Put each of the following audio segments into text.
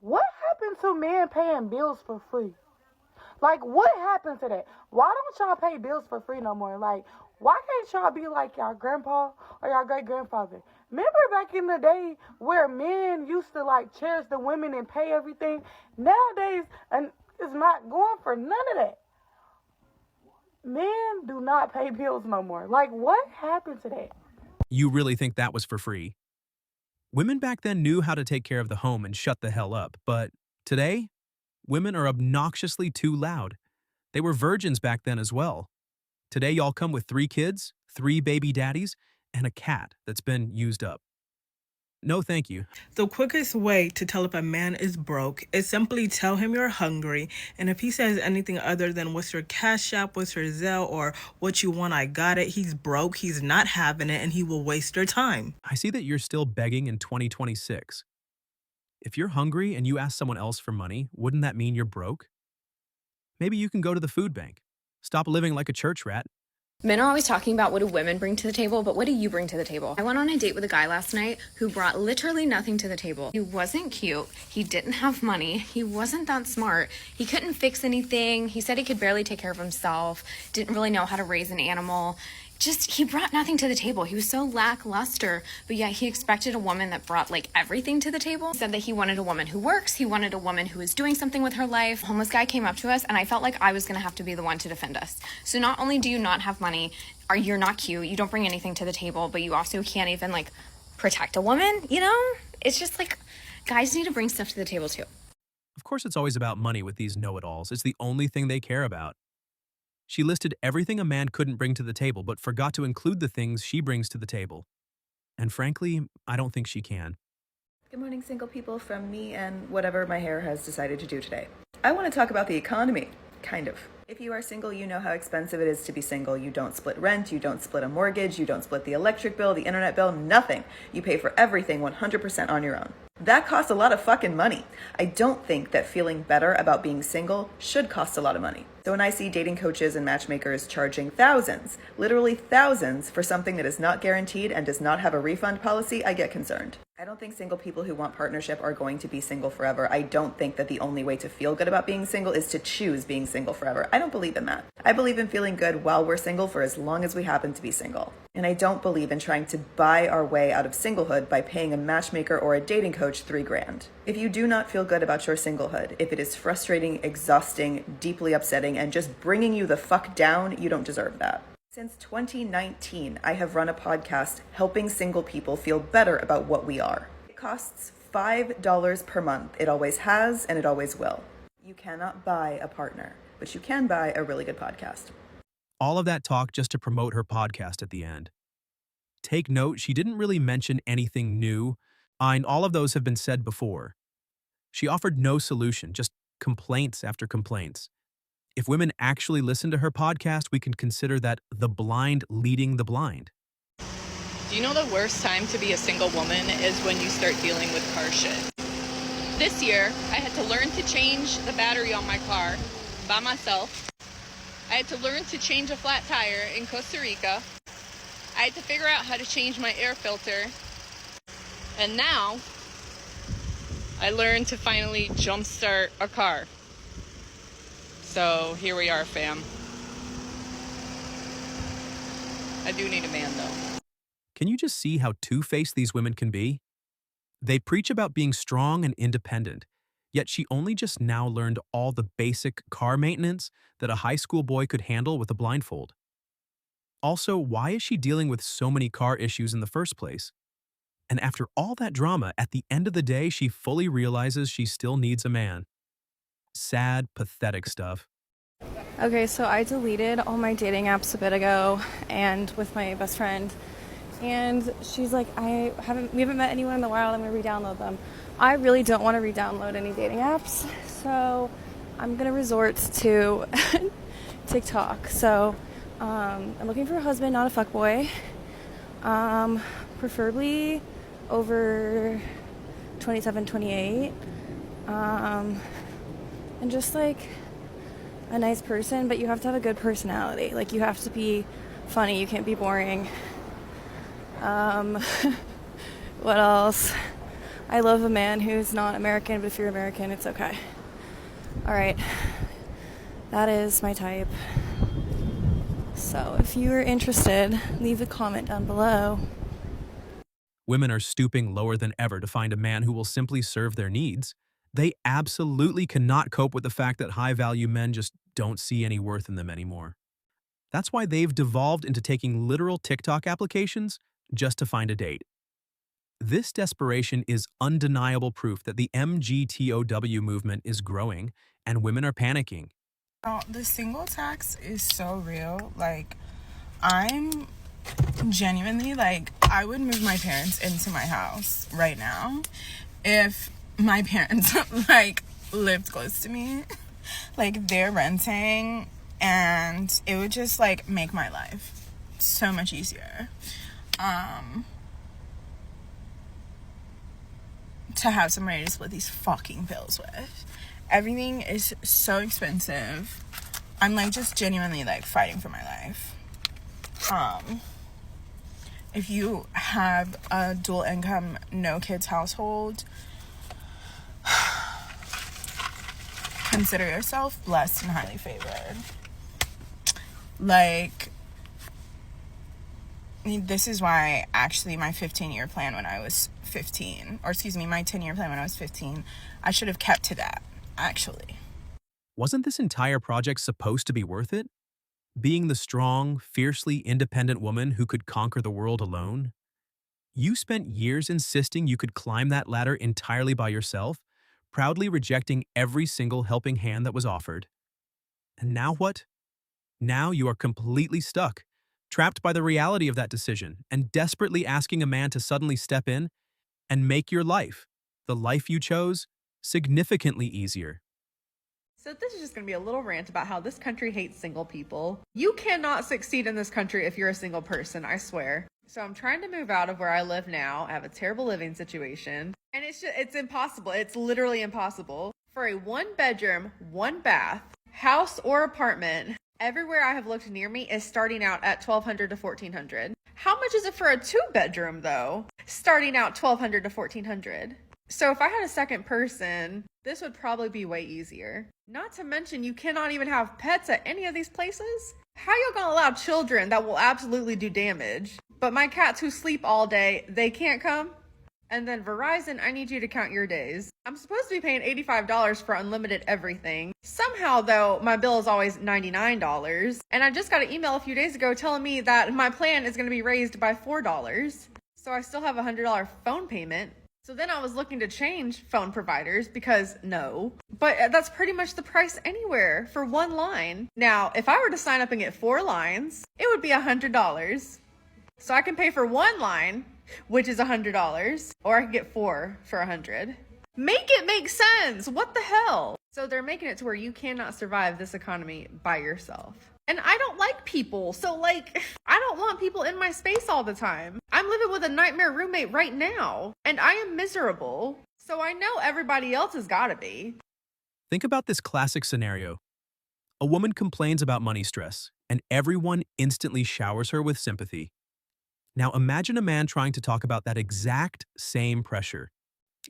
What happened to men paying bills for free? Like, what happened to that? Why don't y'all pay bills for free no more? Like, why can't y'all be like y'all grandpa or y'all great grandfather? Remember back in the day where men used to like cherish the women and pay everything? Nowadays, and it's not going for none of that. Men do not pay bills no more. Like, what happened to that? You really think that was for free? Women back then knew how to take care of the home and shut the hell up, but today, women are obnoxiously too loud. They were virgins back then as well. Today, y'all come with 3 kids, 3 baby daddies, and a cat that's been used up. No, thank you. The quickest way to tell if a man is broke is simply tell him you're hungry, and if he says anything other than what's your Cash App, what's your Zelle, or what you want, I got it, he's broke, he's not having it, and he will waste your time. I see that you're still begging in 2026. If you're hungry and you ask someone else for money, wouldn't that mean you're broke? Maybe you can go to the food bank. Stop living like a church rat. Men are always talking about what do women bring to the table, but what do you bring to the table? I went on a date with a guy last night who brought literally nothing to the table. He wasn't cute. He didn't have money. He wasn't that smart. He couldn't fix anything. He said he could barely take care of himself. Didn't really know how to raise an animal. He brought nothing to the table. He was so lackluster, but yet he expected a woman that brought like everything to the table. He said that he wanted a woman who works. He wanted a woman who is doing something with her life. A homeless guy came up to us and I felt like I was gonna have to be the one to defend us. So not only do you not have money, you're not cute, you don't bring anything to the table, but you also can't even like protect a woman, you know? It's just like, guys need to bring stuff to the table too. Of course it's always about money with these know-it-alls. It's the only thing they care about. She listed everything a man couldn't bring to the table, but forgot to include the things she brings to the table. And frankly, I don't think she can. Good morning, single people, from me and whatever my hair has decided to do today. I want to talk about the economy, kind of. If you are single, you know how expensive it is to be single. You don't split rent, you don't split a mortgage, you don't split the electric bill, the internet bill, nothing. You pay for everything 100% on your own. That costs a lot of fucking money. I don't think that feeling better about being single should cost a lot of money. So when I see dating coaches and matchmakers charging thousands, literally thousands, for something that is not guaranteed and does not have a refund policy, I get concerned. I don't think single people who want partnership are going to be single forever. I don't think that the only way to feel good about being single is to choose being single forever. I don't believe in that. I believe in feeling good while we're single for as long as we happen to be single. And I don't believe in trying to buy our way out of singlehood by paying a matchmaker or a dating coach $3,000. If you do not feel good about your singlehood, if it is frustrating, exhausting, deeply upsetting, and just bringing you the fuck down, you don't deserve that. Since 2019, I have run a podcast helping single people feel better about what we are. It costs $5 per month. It always has, and it always will. You cannot buy a partner, but you can buy a really good podcast. All of that talk just to promote her podcast at the end. Take note, she didn't really mention anything new, and all of those have been said before. She offered no solution, just complaints after complaints. If women actually listen to her podcast, we can consider that the blind leading the blind. Do you know the worst time to be a single woman is when you start dealing with car shit? This year, I had to learn to change the battery on my car by myself. I had to learn to change a flat tire in Costa Rica. I had to figure out how to change my air filter. And now, I learned to finally jumpstart a car. So here we are, fam. I do need a man, though. Can you just see how two-faced these women can be? They preach about being strong and independent, yet she only just now learned all the basic car maintenance that a high school boy could handle with a blindfold. Also, why is she dealing with so many car issues in the first place? And after all that drama, at the end of the day, she fully realizes she still needs a man. Sad, pathetic stuff. Okay, so I deleted all my dating apps a bit ago and with my best friend, and she's like, we haven't met anyone in a while, I'm gonna re-download them. I really don't want to re-download any dating apps, so I'm gonna resort to TikTok. So I'm looking for a husband, not a fuckboy. Preferably over 27, 28. And just like a nice person, but you have to have a good personality. Like, you have to be funny, you can't be boring. What else? I love a man who's not American, but if you're American, it's okay. All right. That is my type. So if you are interested, leave a comment down below. Women are stooping lower than ever to find a man who will simply serve their needs. They absolutely cannot cope with the fact that high-value men just don't see any worth in them anymore. That's why they've devolved into taking literal TikTok applications just to find a date. This desperation is undeniable proof that the MGTOW movement is growing and women are panicking. The single tax is so real. Like, I'm genuinely, like, I would move my parents into my house right now if my parents, like, lived close to me. Like, they're renting, and it would just, like, make my life so much easier. To have somebody to split these fucking bills with. Everything is so expensive. I'm, like, just genuinely, like, fighting for my life. If you have a dual income, no kids household, consider yourself blessed and highly favored. Like, this is why, actually, my 15-year plan when I was 15, or excuse me, my 10-year plan when I was 15, I should have kept to that, actually. Wasn't this entire project supposed to be worth it? Being the strong, fiercely independent woman who could conquer the world alone? You spent years insisting you could climb that ladder entirely by yourself, proudly rejecting every single helping hand that was offered. And now what? Now you are completely stuck, trapped by the reality of that decision, and desperately asking a man to suddenly step in and make your life, the life you chose, significantly easier. So this is just going to be a little rant about how this country hates single people. You cannot succeed in this country if you're a single person, I swear. So I'm trying to move out of where I live now. I have a terrible living situation. And it's impossible. It's literally impossible. For a 1-bedroom, 1-bath, house or apartment, everywhere I have looked near me is starting out at $1,200 to $1,400. How much is it for a 2-bedroom though? Starting out $1,200 to $1,400. So if I had a second person, this would probably be way easier. Not to mention, you cannot even have pets at any of these places. How y'all gonna allow children that will absolutely do damage? But my cats who sleep all day, they can't come? And then Verizon, I need you to count your days. I'm supposed to be paying $85 for unlimited everything. Somehow though, my bill is always $99. And I just got an email a few days ago telling me that my plan is gonna be raised by $4. So I still have a $100 phone payment. So then I was looking to change phone providers because no, but that's pretty much the price anywhere for 1 line. Now, if I were to sign up and get 4 lines, it would be $100. So I can pay for 1 line, which is $100, or I can get 4 for $100. Make it make sense. What the hell? So they're making it to where you cannot survive this economy by yourself. And I don't like people. So like, I don't want people in my space all the time. I'm living with a nightmare roommate right now, and I am miserable. So I know everybody else has gotta be. Think about this classic scenario. A woman complains about money stress, and everyone instantly showers her with sympathy. Now imagine a man trying to talk about that exact same pressure.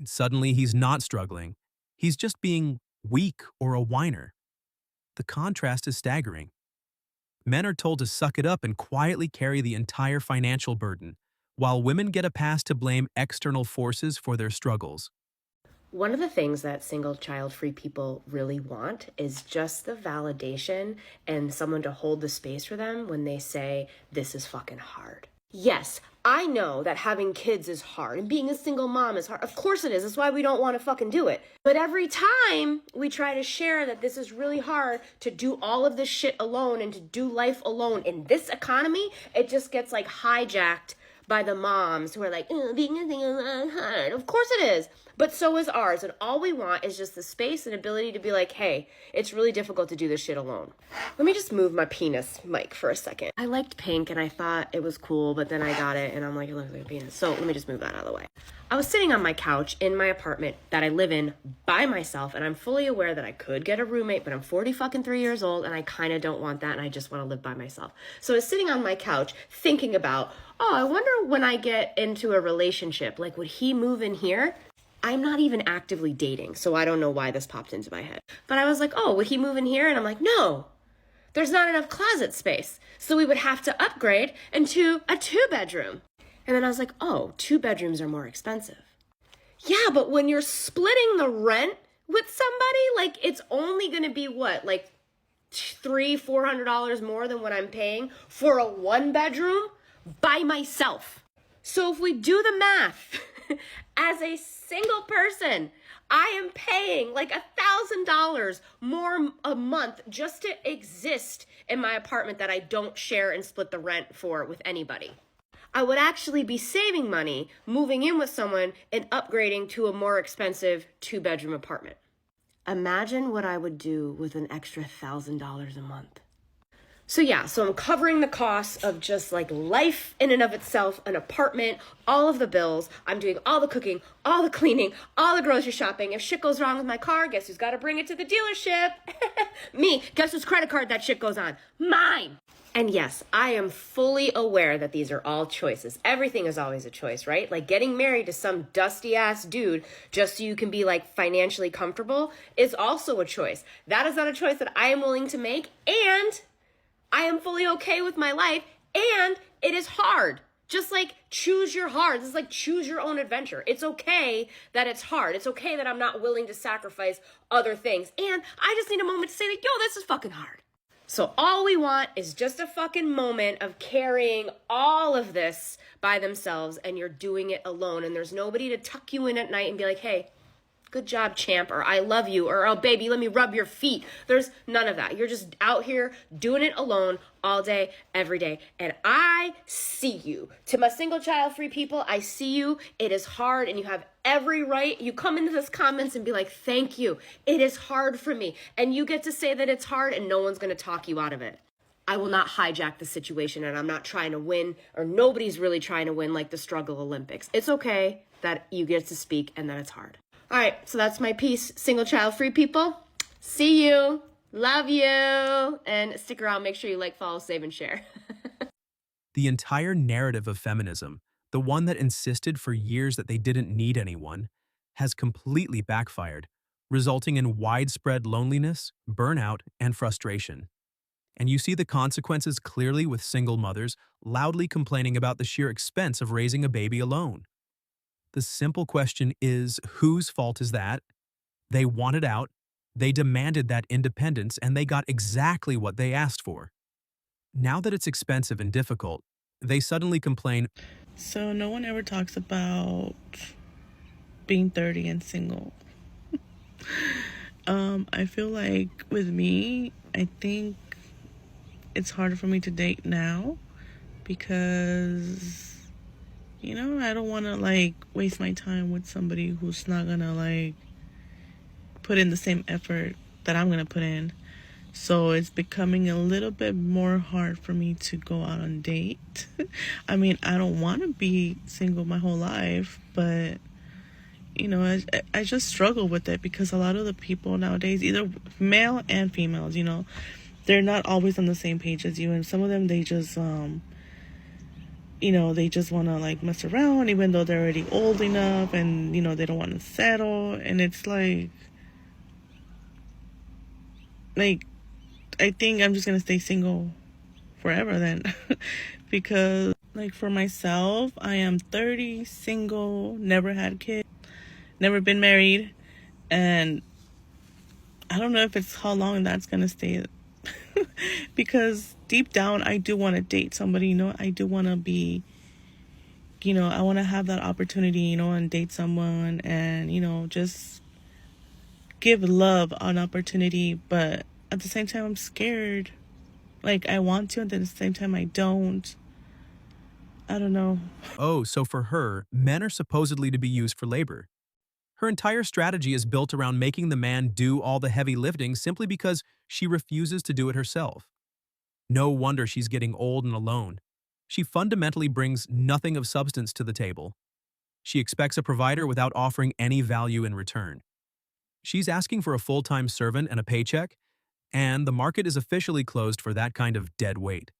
Suddenly he's not struggling. He's just being weak or a whiner. The contrast is staggering. Men are told to suck it up and quietly carry the entire financial burden, while women get a pass to blame external forces for their struggles. One of the things that single child-free people really want is just the validation and someone to hold the space for them when they say, this is fucking hard. Yes, I know that having kids is hard and being a single mom is hard. Of course it is. That's why we don't want to fucking do it. But every time we try to share that this is really hard to do all of this shit alone and to do life alone in this economy, it just gets like hijacked by the moms who are like, being a single mom is hard. Of course it is. But so is ours. And all we want is just the space and ability to be like, hey, it's really difficult to do this shit alone. Let me just move my penis mic for a second. I liked pink and I thought it was cool, but then I got it and I'm like, it looks like a penis. So let me just move that out of the way. I was sitting on my couch in my apartment that I live in by myself, and I'm fully aware that I could get a roommate, but I'm 3 years old and I kind of don't want that, and I just want to live by myself. So I was sitting on my couch thinking about, oh, I wonder when I get into a relationship, like, would he move in here? I'm not even actively dating, so I don't know why this popped into my head. But I was like, oh, would he move in here? And I'm like, no, there's not enough closet space. So we would have to upgrade into a 2-bedroom. And then I was like, oh, 2 bedrooms are more expensive. Yeah, but when you're splitting the rent with somebody, like it's only going to be what, like $300-400 more than what I'm paying for a 1-bedroom by myself. So if we do the math, as a single person, I am paying like $1,000 more a month just to exist in my apartment that I don't share and split the rent for with anybody. I would actually be saving money moving in with someone and upgrading to a more expensive 2-bedroom apartment. Imagine what I would do with an extra $1,000 a month. So I'm covering the costs of just like life in and of itself, an apartment, all of the bills. I'm doing all the cooking, all the cleaning, all the grocery shopping. If shit goes wrong with my car, guess who's got to bring it to the dealership? Me. Guess whose credit card that shit goes on? Mine. And yes, I am fully aware that these are all choices. Everything is always a choice, right? Like getting married to some dusty ass dude just so you can be like financially comfortable is also a choice. That is not a choice that I am willing to make, and I am fully okay with my life, and it is hard. Just like choose your hard. This is like choose your own adventure. It's okay that it's hard. It's okay that I'm not willing to sacrifice other things. And I just need a moment to say like, yo, this is fucking hard. So all we want is just a fucking moment of carrying all of this by themselves, and you're doing it alone, and there's nobody to tuck you in at night and be like, hey, good job, champ, or I love you, or oh, baby, let me rub your feet. There's none of that. You're just out here doing it alone all day, every day. And I see you. To my single child free people, I see you. It is hard, and you have every right. You come into this comments and be like, thank you. It is hard for me. And you get to say that it's hard, and no one's going to talk you out of it. I will not hijack the situation, and I'm not trying to win, or nobody's really trying to win like the struggle Olympics. It's okay that you get to speak and that it's hard. All right, so that's my piece. Single child free people, see you, love you, and stick around. Make sure you like, follow, save, and share. The entire narrative of feminism, the one that insisted for years that they didn't need anyone, has completely backfired, resulting in widespread loneliness, burnout, and frustration. And you see the consequences clearly with single mothers loudly complaining about the sheer expense of raising a baby alone. The simple question is, whose fault is that? They wanted out, they demanded that independence, and they got exactly what they asked for. Now that it's expensive and difficult, they suddenly complain. So no one ever talks about being 30 and single. I feel like with me, I think it's harder for me to date now because, you know, I don't want to like waste my time with somebody who's not gonna like put in the same effort that I'm gonna put in. So it's becoming a little bit more hard for me to go out on date. I mean, I don't want to be single my whole life, but you know, I just struggle with it because a lot of the people nowadays, either male and females, you know, they're not always on the same page as you, and some of them, they just you know, they just want to like mess around even though they're already old enough, and you know, they don't want to settle. And it's like I think I'm just gonna stay single forever then. Because like for myself, I am 30, single, never had kids, never been married, and I don't know if it's how long that's gonna stay. Because deep down, I do want to date somebody, you know, I do want to be, you know, I want to have that opportunity, you know, and date someone and, you know, just give love an opportunity. But at the same time, I'm scared. Like, I want to, and then at the same time, I don't. I don't know. Oh, so for her, men are supposedly to be used for labor. Her entire strategy is built around making the man do all the heavy lifting simply because she refuses to do it herself. No wonder she's getting old and alone. She fundamentally brings nothing of substance to the table. She expects a provider without offering any value in return. She's asking for a full-time servant and a paycheck, and the market is officially closed for that kind of dead weight.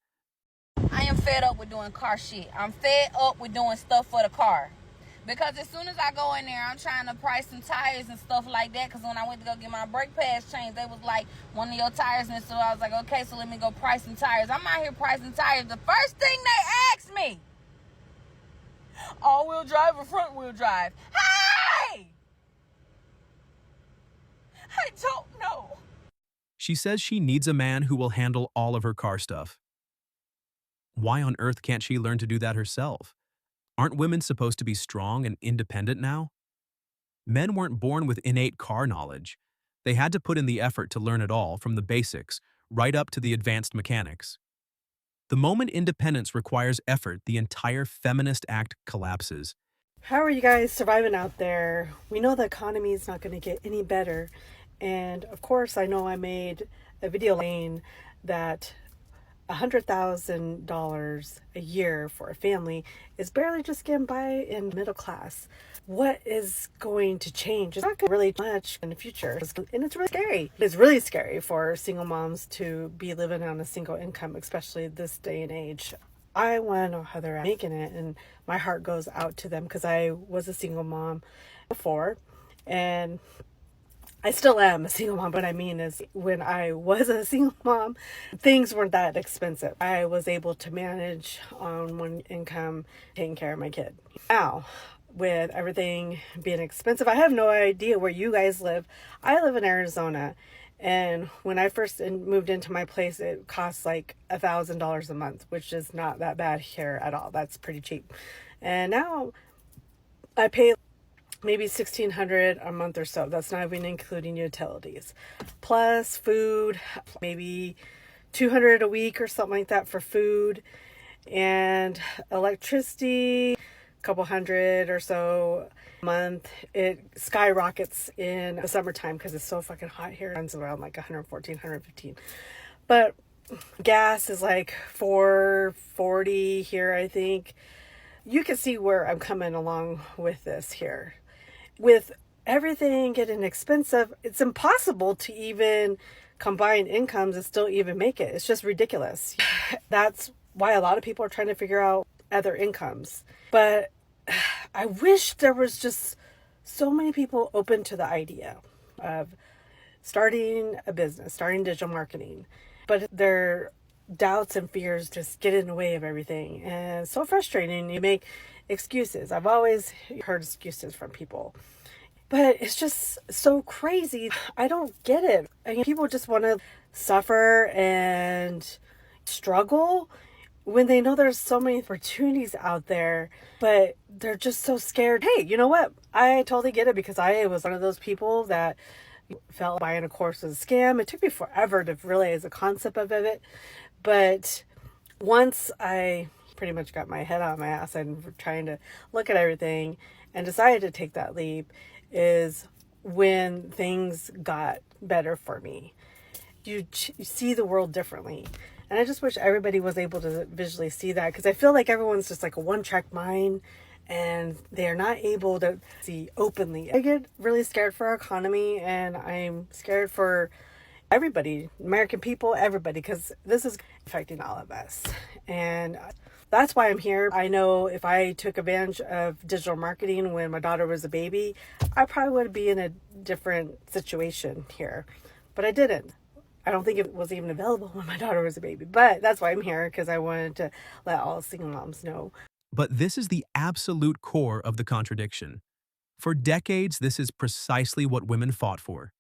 I am fed up with doing car shit. I'm fed up with doing stuff for the car. Because as soon as I go in there, I'm trying to price some tires and stuff like that. Because when I went to go get my brake pads changed, they was like, one of your tires. And so I was like, okay, so let me go price some tires. I'm out here pricing tires. The first thing they asked me, all-wheel drive or front-wheel drive? Hey! I don't know. She says she needs a man who will handle all of her car stuff. Why on earth can't she learn to do that herself? Aren't women supposed to be strong and independent now? Men weren't born with innate car knowledge. They had to put in the effort to learn it all, from the basics, right up to the advanced mechanics. The moment independence requires effort, the entire feminist act collapses. How are you guys surviving out there? We know the economy is not going to get any better. And of course, I know I made a video saying that $100,000 a year for a family is barely just getting by in middle class. What is going to change? It's not going to really much in the future. And it's really scary. It's really scary for single moms to be living on a single income, especially this day and age. I want to know how they're making it, and my heart goes out to them because I was a single mom before, and I still am a single mom. What I mean is, when I was a single mom, things weren't that expensive. I was able to manage on one income, taking care of my kid. Now, with everything being expensive, I have no idea where you guys live. I live in Arizona, and when I first moved into my place, it cost like $1,000 a month, which is not that bad here at all. That's pretty cheap. And now I pay maybe $1,600 a month or so. That's not even including utilities, plus food, maybe $200 a week or something like that for food, and electricity, a couple hundred or so a month. It skyrockets in the summertime because it's so fucking hot here. It runs around like 114, 115. But gas is like $4.40 here, I think. You can see where I'm coming along with this here. With everything getting expensive, it's impossible to even combine incomes and still even make it. It's just ridiculous. That's why a lot of people are trying to figure out other incomes. But I wish there was just so many people open to the idea of starting a business, starting digital marketing. But their doubts and fears just get in the way of everything. And it's so frustrating. You make excuses. I've always heard excuses from people. But it's just so crazy. I don't get it. I mean, people just want to suffer and struggle when they know there's so many opportunities out there, but they're just so scared. Hey, you know what? I totally get it, because I was one of those people that felt buying a course was a scam. It took me forever to realize the concept of it. But once I pretty much got my head out of my ass and trying to look at everything and decided to take that leap, is when things got better for me. You see the world differently. And I just wish everybody was able to visually see that, because I feel like everyone's just like a one-track mind and they're not able to see openly. I get really scared for our economy, and I'm scared for everybody, American people, everybody, because this is affecting all of us. And that's why I'm here. I know if I took advantage of digital marketing when my daughter was a baby, I probably would be in a different situation here. But I didn't. I don't think it was even available when my daughter was a baby. But that's why I'm here, because I wanted to let all single moms know. But this is the absolute core of the contradiction. For decades, this is precisely what women fought for.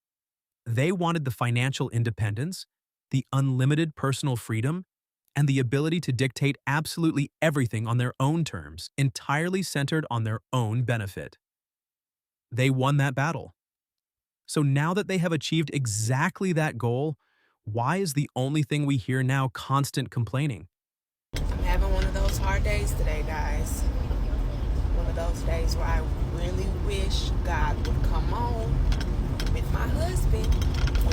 They wanted the financial independence, the unlimited personal freedom, and the ability to dictate absolutely everything on their own terms, entirely centered on their own benefit. They won that battle. So now that they have achieved exactly that goal, why is the only thing we hear now constant complaining? I'm having one of those hard days today, guys. One of those days where I really wish God would come on with my husband.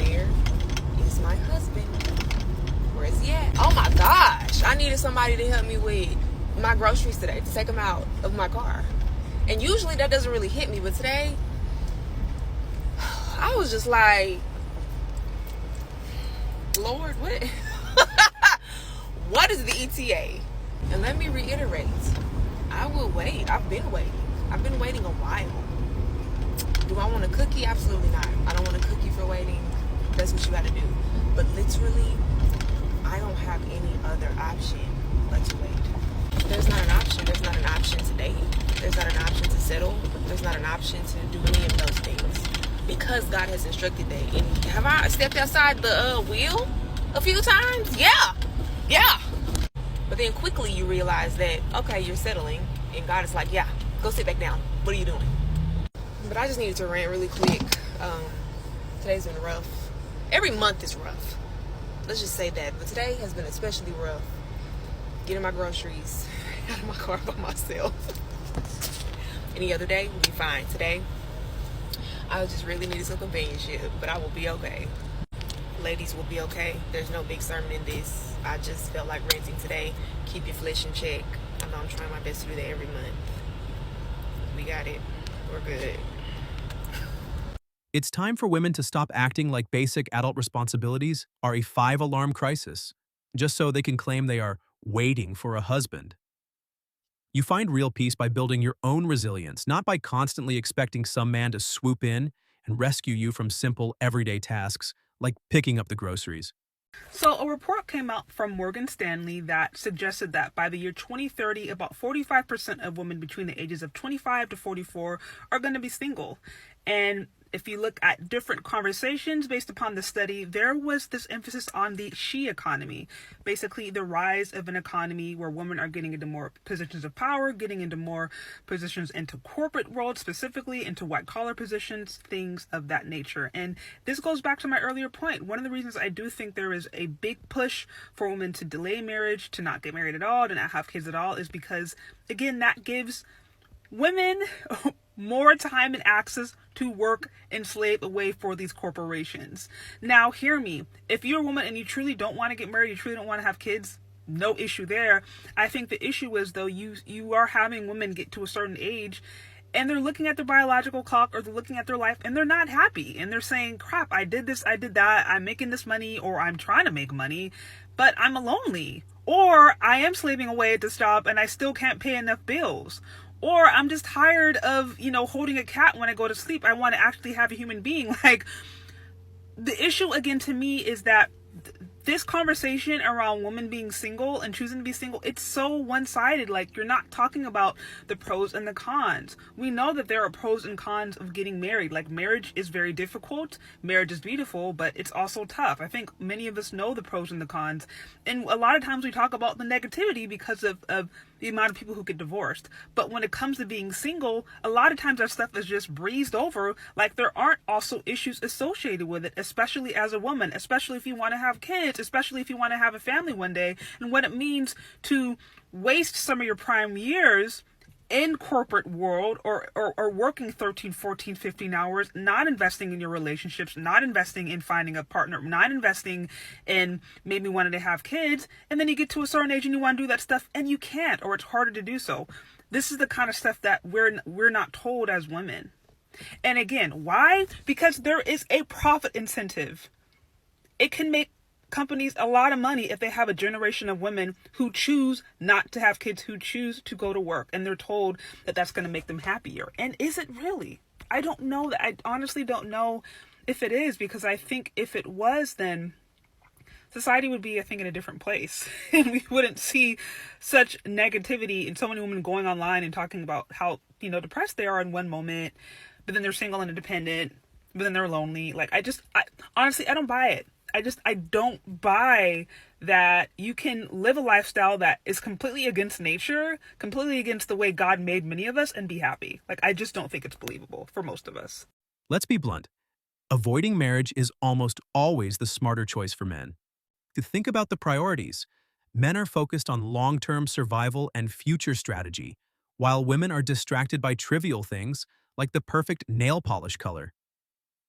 Where is my husband? Where is he at? Oh my gosh, I needed somebody to help me with my groceries today, to take them out of my car. And usually that doesn't really hit me, but today I was just like, Lord, what? What is the ETA? And let me reiterate, I will wait. I've been waiting. I've been waiting a while. Do I want a cookie? Absolutely not. I don't want a cookie for waiting. That's what you got to do. But literally, I don't have any other option but to wait. There's not an option. There's not an option to date. There's not an option to settle. There's not an option to do any of those things. Because God has instructed that. And have I stepped outside the wheel a few times? Yeah. But then quickly you realize that, okay, you're settling. And God is like, yeah, go sit back down. What are you doing? But I just needed to rant really quick. Today's been rough. Every month is rough. Let's just say that. But today has been especially rough. Getting my groceries out of my car by myself. Any other day would be fine. Today, I just really needed some companionship. But I will be okay. Ladies will be okay. There's no big sermon in this. I just felt like ranting today. Keep your flesh in check. I know I'm trying my best to do that every month. We got it. We're good. It's time for women to stop acting like basic adult responsibilities are a 5-alarm crisis, just so they can claim they are waiting for a husband. You find real peace by building your own resilience, not by constantly expecting some man to swoop in and rescue you from simple, everyday tasks like picking up the groceries. So a report came out from Morgan Stanley that suggested that by the year 2030, about 45% of women between the ages of 25 to 44 are going to be single. And if you look at different conversations based upon the study, there was this emphasis on the she economy, basically the rise of an economy where women are getting into more positions of power, getting into more positions into corporate world, specifically into white collar positions, things of that nature. And this goes back to my earlier point. One of the reasons I do think there is a big push for women to delay marriage, to not get married at all, to not have kids at all, is because, again, that gives women more time and access to work and slave away for these corporations. Now, hear me. If you're a woman and you truly don't want to get married, you truly don't want to have kids, no issue there. I think the issue is, though, you are having women get to a certain age and they're looking at their biological clock, or they're looking at their life, and they're not happy. And they're saying, crap, I did this, I did that, I'm making this money, or I'm trying to make money, but I'm lonely. Or I am slaving away at this job and I still can't pay enough bills. Or I'm just tired of, holding a cat when I go to sleep. I want to actually have a human being. Like, the issue, again, to me is that this conversation around women being single and choosing to be single, it's so one-sided. Like, you're not talking about the pros and the cons. We know that there are pros and cons of getting married. Like, marriage is very difficult. Marriage is beautiful, but it's also tough. I think many of us know the pros and the cons. And a lot of times we talk about the negativity because of the amount of people who get divorced. But when it comes to being single, a lot of times our stuff is just breezed over. Like, there aren't also issues associated with it, especially as a woman, especially if you want to have kids, especially if you want to have a family one day, and what it means to waste some of your prime years in corporate world or working 13, 14, 15 hours, not investing in your relationships, not investing in finding a partner, not investing in maybe wanting to have kids, and then you get to a certain age and you want to do that stuff and you can't, or it's harder to do so. This is the kind of stuff that we're not told as women. And again, why? Because there is a profit incentive. It can make companies a lot of money if they have a generation of women who choose not to have kids, who choose to go to work, and they're told that that's going to make them happier. And is it really? I don't know. I honestly don't know if it is, because I think if it was, then society would be, I think, in a different place. And we wouldn't see such negativity and so many women going online and talking about how, depressed they are in one moment, but then they're single and independent, but then they're lonely. Like, honestly, I don't buy it. I don't buy that you can live a lifestyle that is completely against nature, completely against the way God made many of us, and be happy. Like, I just don't think it's believable for most of us. Let's be blunt. Avoiding marriage is almost always the smarter choice for men. To think about the priorities, men are focused on long-term survival and future strategy, while women are distracted by trivial things like the perfect nail polish color.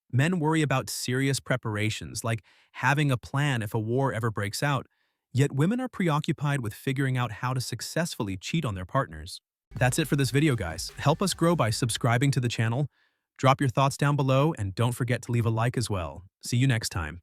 Men worry about serious preparations, like having a plan if a war ever breaks out, yet women are preoccupied with figuring out how to successfully cheat on their partners. That's it for this video, guys. Help us grow by subscribing to the channel, drop your thoughts down below, and don't forget to leave a like as well. See you next time.